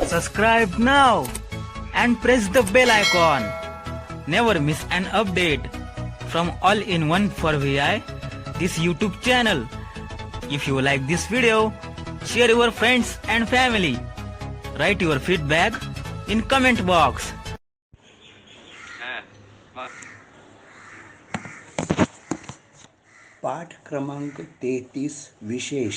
Subscribe now and press the bell icon. Never miss an update from All-in-One for VI, this YouTube channel. If you like this video, share your friends and family. Write your feedback in comment box. पाठ क्रमांक 33 विशेष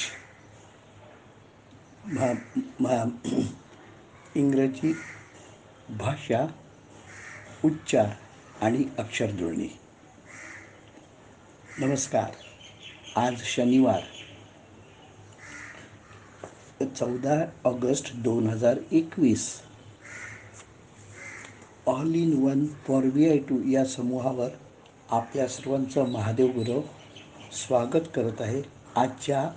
इंग्रजी भाषा उच्चार आणि अक्षरजुळणी. नमस्कार. आज शनिवार 14 August 2021. All in one for VI2 या समूहावर आपल्या सर्वांचं महादेव गुरव स्वागत करत आहे. आजच्या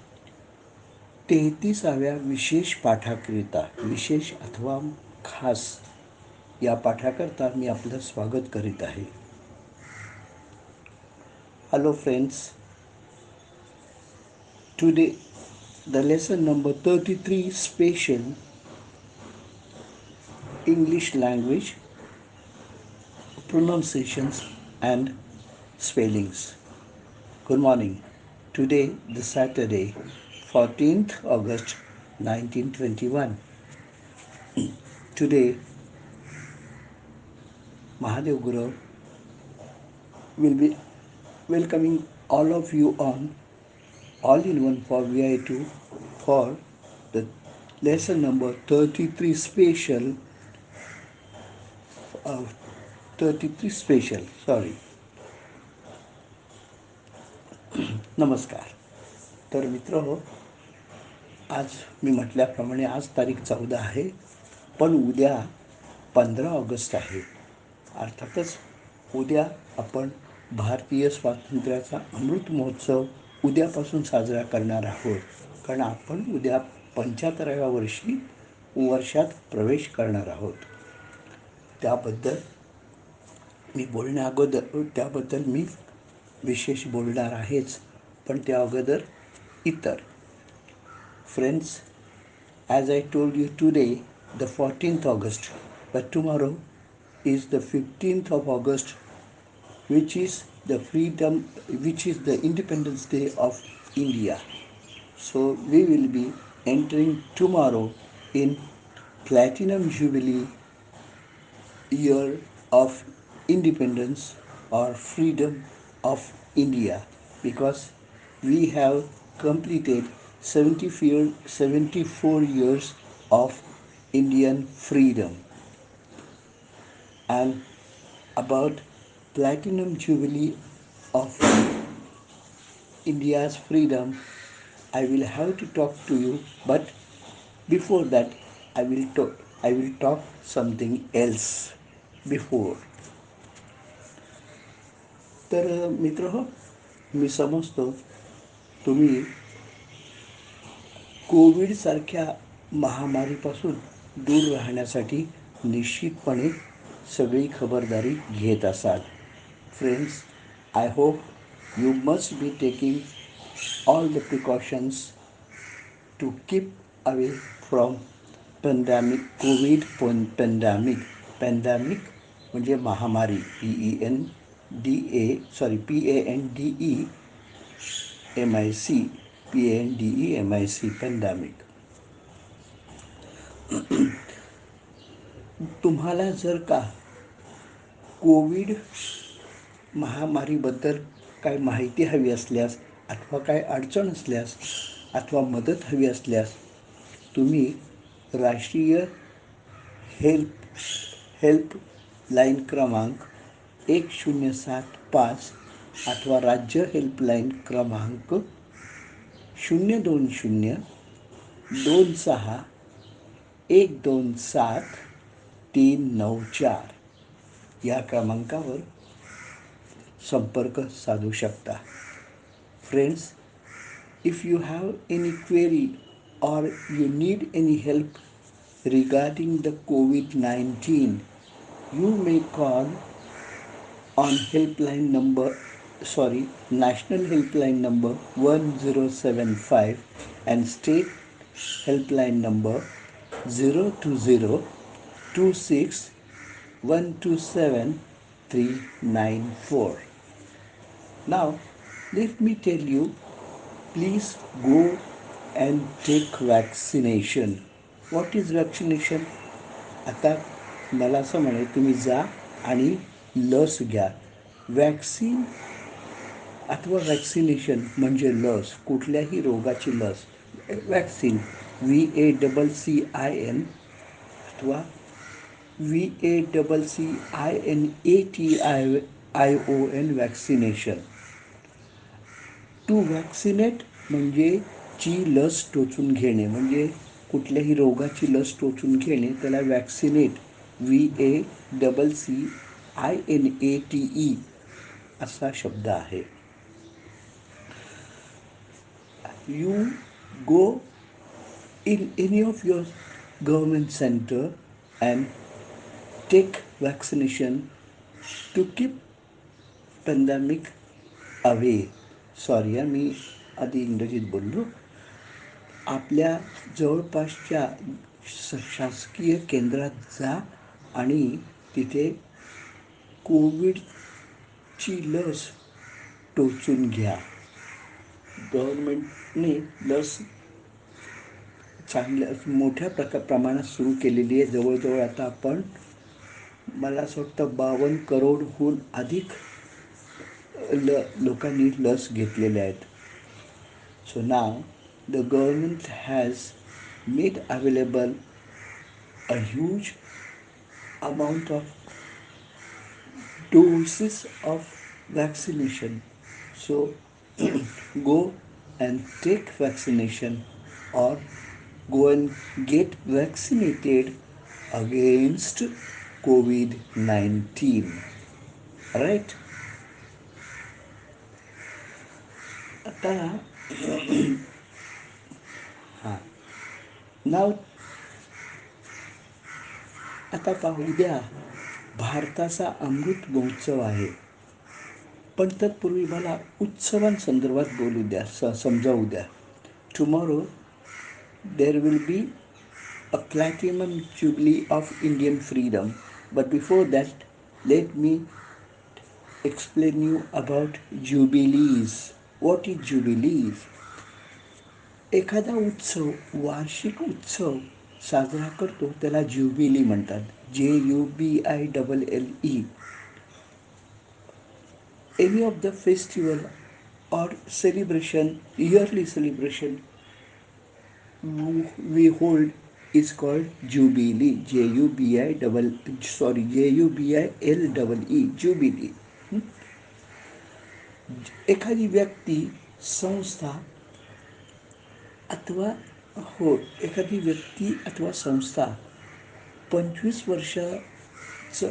33व्या विशेष पाठाकरिता, विशेष अथवा खास या पाठाकरता मी आपलं स्वागत करीत आहे. Hello friends, today the lesson number 33 special English language pronunciations and spellings. Good morning. Today the Saturday 14th August 1921. Today Mahadev Guru will be welcoming all of you on All-in-One for VI2 for the lesson number 33 special 33 special नमस्कार. तर मित्रहो, आज मी म्हटल्याप्रमाणे आज तारीख 14 आहे, पण उद्या 15 ऑगस्ट आहे. अर्थातच उद्या आपण भारतीय स्वातंत्र्याचा अमृत महोत्सव उद्यापासून साजरा करणार आहोत, कारण आपण उद्या 75व्या वर्षात प्रवेश करणार आहोत. त्याबद्दल मी विशेष बोलणार आहेच, पण त्या अगोदर इतर. Friends, as I told you today the 14th August, but tomorrow is the 15th of August, which is the Independence Day of India. So we will be entering tomorrow in Platinum Jubilee year of independence or freedom of India, because we have completed 74 years of Indian freedom. And about Platinum Jubilee of India's freedom, I will have to talk to you, but before that I will talk something else before. तर मित्रहो, मी समजतो तुम्ही कोविडसारख्या महामारीपासून दूर राहण्यासाठी निश्चितपणे सगळी खबरदारी घेत असाल. Friends, I hope you must be taking all the precautions to keep away from pandemic. Pandemic म्हणजे महामारी. PANDEMIC पेंडॅमिक. तुम्हाला जर का कोविड महामारीबद्दल काय माहिती हवी असल्यास, अथवा काय अडचण असल्यास, अथवा मदत हवी असल्यास, तुम्ही राष्ट्रीय हेल्पलाईन क्रमांक 1075 अथवा राज्य हेल्पलाईन क्रमांक 020-26-127-394 या क्रमांकावर संपर्क साधू शकता. Friends, if you have any query or you need any help regarding the COVID-19, you may call on national helpline number 1075 and state helpline number 02026127394. Now, let me tell you, please go and take vaccination. What is vaccination? आता मला असं म्हणाले, तुम्ही जा आणि लस घ्या. Vaccine अथवा वॅक्सिनेशन म्हणजे लस, कुठल्याही रोगाची लस. वॅक्सिन VACCIN अथवा VACCINATION वॅक्सिनेशन. टू वॅक्सिनेट म्हणजे ची लस टोचून घेणे, म्हणजे कुठल्याही रोगाची लस टोचून घेणे, त्याला वॅक्सिनेट VACCINATE असा शब्द आहे. You go in any of your government center and take vaccination to keep pandemic away. Sorry मी आधी इंग्रजीत बोललो. आपल्या जवळपासच्या शासकीय केंद्रात जा आणि तिथे कोविडची लस टोचून घ्या. गव्हर्नमेंटने लस चांगल्या मोठ्या प्रमाणात सुरू केलेली आहे. जवळजवळ आता आपण मला असं वाटतं 52 करोडहून अधिक लोकांनी लस घेतलेल्या आहेत. So now the government has made available a huge amount of doses of vaccination. So go and take vaccination or go and get vaccinated against COVID-19. Right? आता नाव आता पाहू, उद्या भारताचा अमृत महोत्सव आहे. पण तत्पूर्वी मला उत्सवांसंदर्भात बोलू द्या, समजावू द्या. Tomorrow there will be a platinum jubilee of Indian freedom. But before that let me explain you about jubilees. What is jubilees? एखादा उत्सव, वार्षिक उत्सव साजरा करतो त्याला ज्युबिली म्हणतात. JUBILLE. Any of the festival or celebration, yearly celebration we hold is called jubilee. JUBILLE. Jubilee. एखादी व्यक्ती, संस्था अथवा एखादी व्यक्ती अथवा संस्था 25 वर्षाचं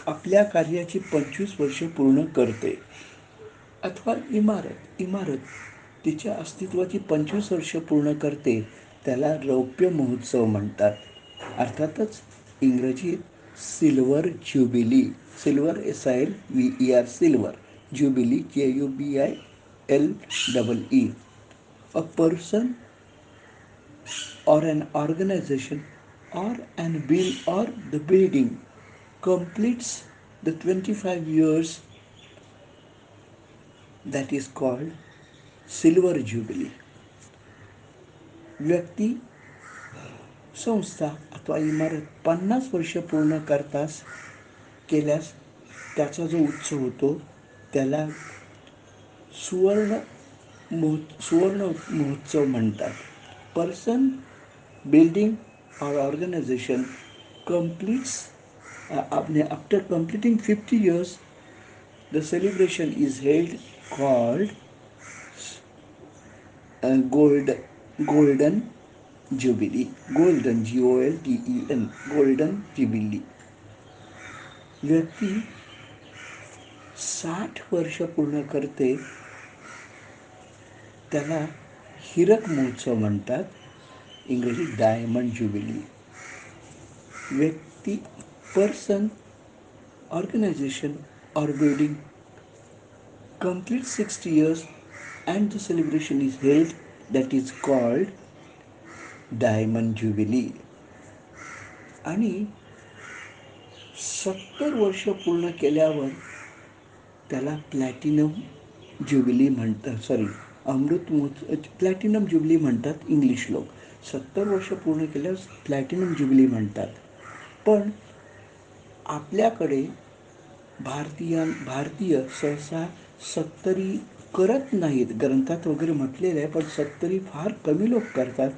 आपल्या कार्याची 25 वर्ष पूर्ण करते. अथवा इमारत तिच्या अस्तित्वाची 25 वर्ष पूर्ण करते, त्याला रौप्य महोत्सव म्हणतात. अर्थातच इंग्रजीत silver jubilee, silver SILVER, silver jubilee JUBILLE. A person or an organization or the building completes the 25 years, that is called silver jubilee. व्यक्ती, संस्था अथवा इमारत 50 वर्ष पूर्ण केल्यास त्याचा जो उत्सव होतो त्याला सुवर्ण महोत्सव म्हणतात. Person, building or organization completes after completing 50 years, the celebration is held called golden jubilee. Golden, GOLDEN, golden jubilee. व्यक्ती 60 वर्ष पूर्ण करते त्याला हिरक महोत्सव म्हणतात, इंग्रजी डायमंड ज्युबिली. व्यक्ती, person, organisation or building complete 60 years and the celebration is held, that is called diamond jubilee आणि 70 वर्ष पूर्ण केल्यावर त्याला प्लॅटिनम ज्युबिली म्हणतात. अमृत महोत्सव प्लॅटिनम ज्युबिली म्हणतात इंग्लिश लोक. 70 वर्ष पूर्ण केल्यास प्लॅटिनम ज्युबिली म्हणतात. पण आपल्याकडे भारतीय सहसा 70 करत नाहीत. ग्रंथात वगैरे म्हटलेलं आहे, पण 70 फार कमी लोक करतात.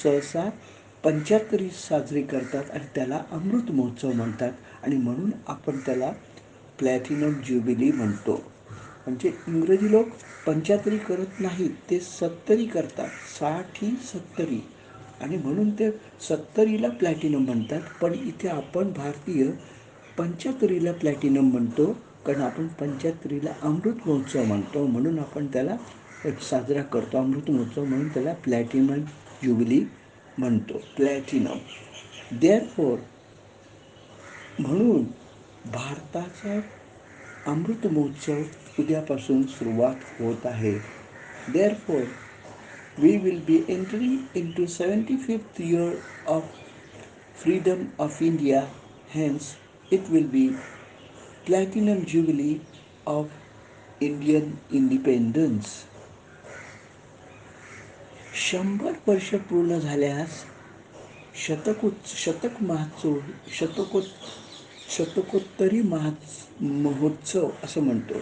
सहसा 75 साजरी करतात आणि त्याला अमृत महोत्सव म्हणतात आणि म्हणून आपण त्याला प्लॅटिनम ज्युबिली म्हणतो. म्हणजे इंग्रजी लोक 75 करत नाहीत, ते 70 करतात. 60-70 आणि म्हणून ते 70ला प्लॅटिनम म्हणतात. पण इथे आपण भारतीय 75ला प्लॅटिनम म्हणतो, कारण आपण 75ला अमृत महोत्सव म्हणतो. म्हणून आपण त्याला साजरा करतो अमृत महोत्सव, म्हणून त्याला प्लॅटिनम ज्युबिली म्हणतो. प्लॅटिनम देअरफॉर म्हणून भारताचा अमृत महोत्सव उद्यापासून सुरुवात होत आहे. Therefore we will be entering into 75th year of freedom of India. Hence, it will be platinum jubilee of Indian independence. 100 वर्ष पूर्ण झाल्यास शतकोत्तरी महोत्सव असं म्हणतो.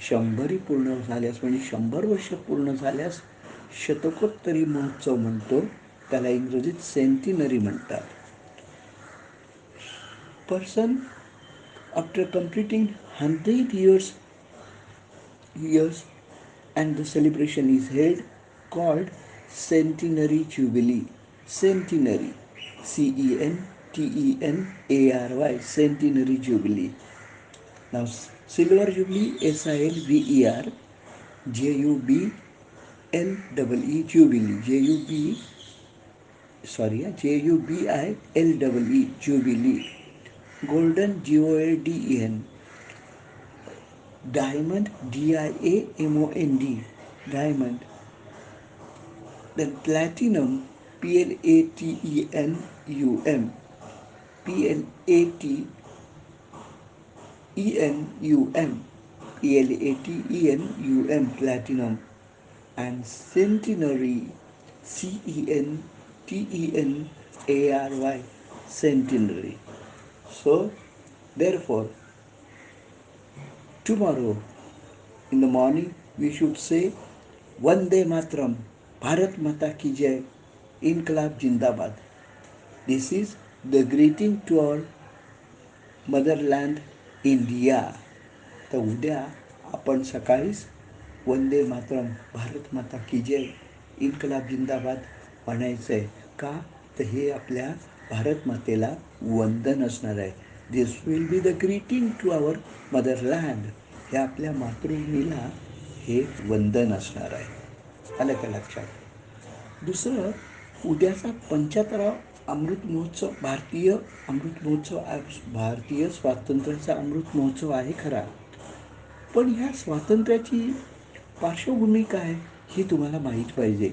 100 पूर्ण झाल्यास म्हणजे 100 वर्ष पूर्ण झाल्यास शतकोत्तरी महोत्सव म्हणतो. त्याला इंग्रजीत सेंटिनरी म्हणतात. Person after completing 100 years and the celebration is held called centenary jubilee. Centenary, CENTENARY, centenary jubilee. Now silver jubilee, SILVER, JUBLE, jubilee, JUBILE, jubilee. Golden, GOLDEN. Diamond, DIAMOND, diamond. Then platinum, PLATENUM, PLATENUM, platinum. And centenary, CENTENARY, centenary. So therefore tomorrow in the morning we should say Vande Mataram, Bharat Mata Ki Jai, Inqilab Jindabad. This is the greeting to our motherland India. तर उद्या आपण सकाळीच वंदे मातरम, भारत माता की जय, इन्कलाब जिंदाबाद म्हणायचं आहे. का तर हे आपल्या भारत मातेला वंदन असणार आहे. This will be the greeting to our motherland. हे आपल्या मातृभूमीला हे वंदन असणार आहे. आलं का लक्षात? दुसरं, उद्याचा 75वा अमृत महोत्सव, भारतीय अमृत महोत्सव, भारतीय स्वातंत्र्याचा अमृत महोत्सव आहे खरा. पण ह्या स्वातंत्र्याची पार्श्वभूमी काय ही तुम्हाला माहीत पाहिजे.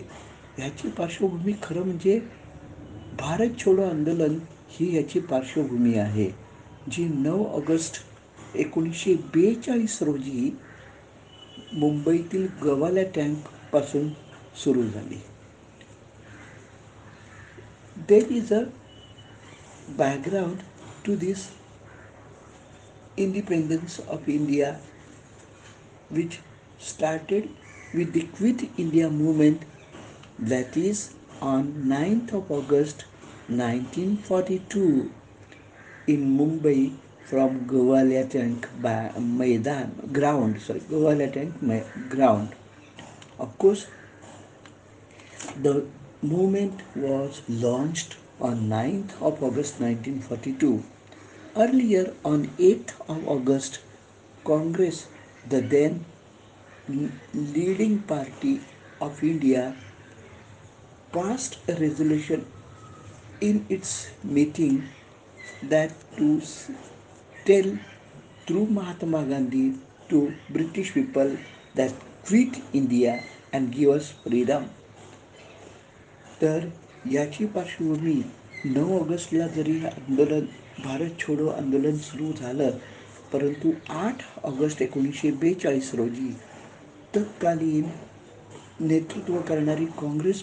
ह्याची पार्श्वभूमी खरं म्हणजे भारत छोडो आंदोलन ही याची पार्श्वभूमी आहे, जी 9 ऑगस्ट 1942 रोजी मुंबईतील गवाल्या टँकपासून सुरू झाली. There is a background to this independence of India, which started with the Quit India movement, that is on 9th of August 1942 in Mumbai from Gwalia Tank Gwalia Tank ground. Of course, the movement was launched on 9th of August 1942. Earlier, on 8th of August, Congress, the then leading party of India, passed a resolution in its meeting that to tell through Mahatma Gandhi to British people that quit India and give us freedom. तर याची पार्श्वभूमी 9 ऑगस्टला जरी आंदोलन भारत छोडो आंदोलन सुरू झालं, परंतु 8 ऑगस्ट 1942 रोजी तत्कालीन नेतृत्व करणारी काँग्रेस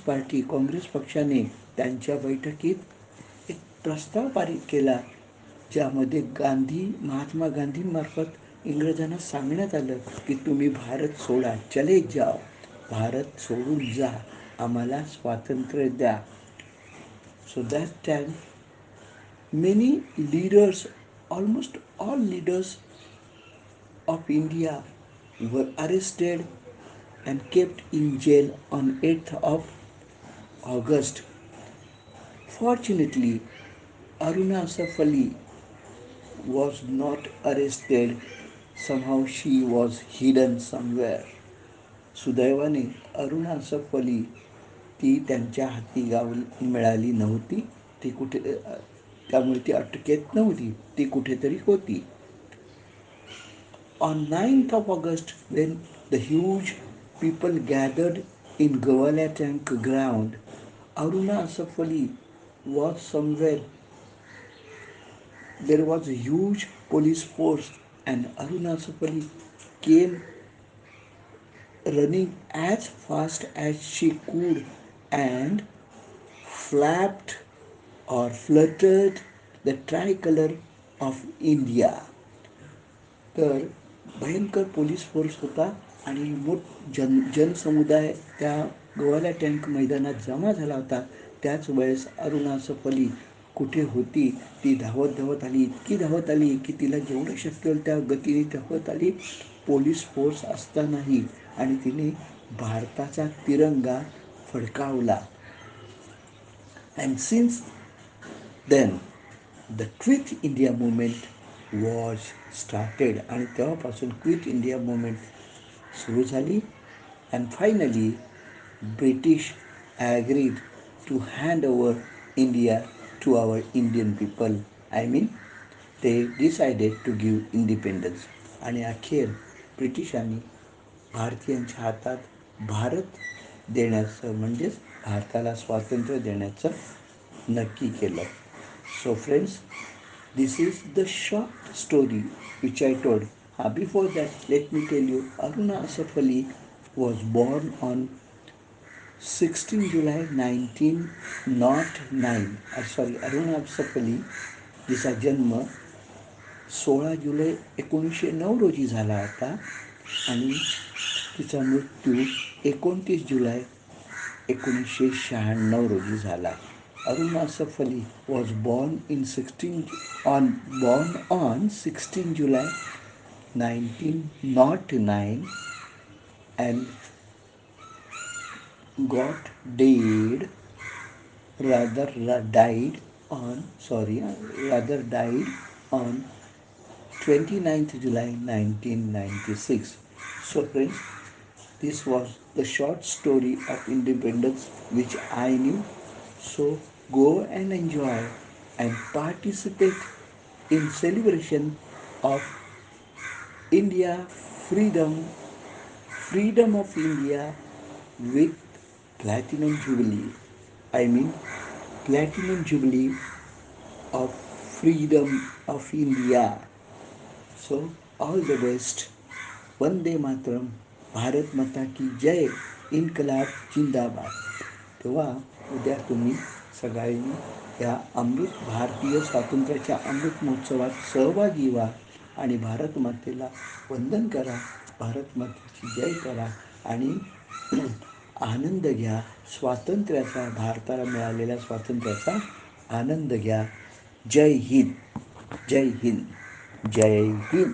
पक्षाने त्यांच्या बैठकीत एक प्रस्ताव पारित केला, ज्यामध्ये महात्मा गांधींमार्फत इंग्रजांना सांगण्यात आलं की तुम्ही भारत सोडा, चले जाओ, भारत सोडून जा, आम्हाला स्वातंत्र्य द्या. So that time many leaders, almost all leaders of India were arrested and kept in jail on 8th of August. Fortunately, Aruna Asaf Ali was not arrested. Somehow she was hidden somewhere. सुदैवाने अरुणा असफ अली ती त्यांच्या हाती मिळाली नव्हती. ती त्यामुळे ती अटकेत नव्हती, ती कुठेतरी होती. On 9th of August, when the huge people gathered in Gawala Tank ground, Aruna Asaf Ali was somewhere. There was a huge police force and Aruna Asaf Ali came running as fast as she could and flapped or fluttered the tricolor of India. तर भयंकर police force होता आणि जनसमुदाय त्या गोवाला tank मैदानात जमा झाला होता. त्याच वेळेस अरुणा असफ अली कुठे होती, ती धावत आली, इतकी धावत आली की तिला जेवढं शक्य होईल त्या गतीने धावत आली पोलीस फोर्स असतानाही, आणि तिने भारताचा तिरंगा फडकावला. And since then the quit India movement was started. आणि तेव्हापासून क्विट इंडिया मुवमेंट सुरू झाली. And finally British agreed to hand over India to our Indian people. I mean ते डिसायडेड टू गिव्ह इंडिपेंडन्स. आणि अखेर ब्रिटिशांनी भारतीयांच्या हातात भारत देण्याचं, म्हणजेच भारताला स्वातंत्र्य देण्याचं नक्की केलं. So friends, this is the short story which I told. Before that, let me tell you, Aruna Asaf Ali was born on 16 July 1909. Aruna Asaf Ali जिचा जन्म 16 जुलै 1909 रोजी झाला होता आणि तिचा मृत्यू 29 जुलै 1996 रोजी झाला. Aruna Asaf Ali was born on 16 July 1909 and died on 29th July 1996. So friends, this was the short story of independence which I knew. So go and enjoy and participate in celebration of India freedom of India with Platinum Jubilee. I mean Platinum Jubilee of freedom of India. So all the best. Vande Mataram. Bharat माता की जय. इन्कलाब जिंदाबाद. तेव्हा उद्या तुम्ही सगळ्यांनी या भारतीय स्वातंत्र्याच्या अमृत महोत्सवात सहभागी व्हा आणि भारत मातेला वंदन करा, भारत मातेची जय करा आणि आनंद घ्या. स्वातंत्र्याचा, भारताला मिळालेल्या स्वातंत्र्याचा आनंद घ्या. जय हिंद, जय हिंद, जय हिंद.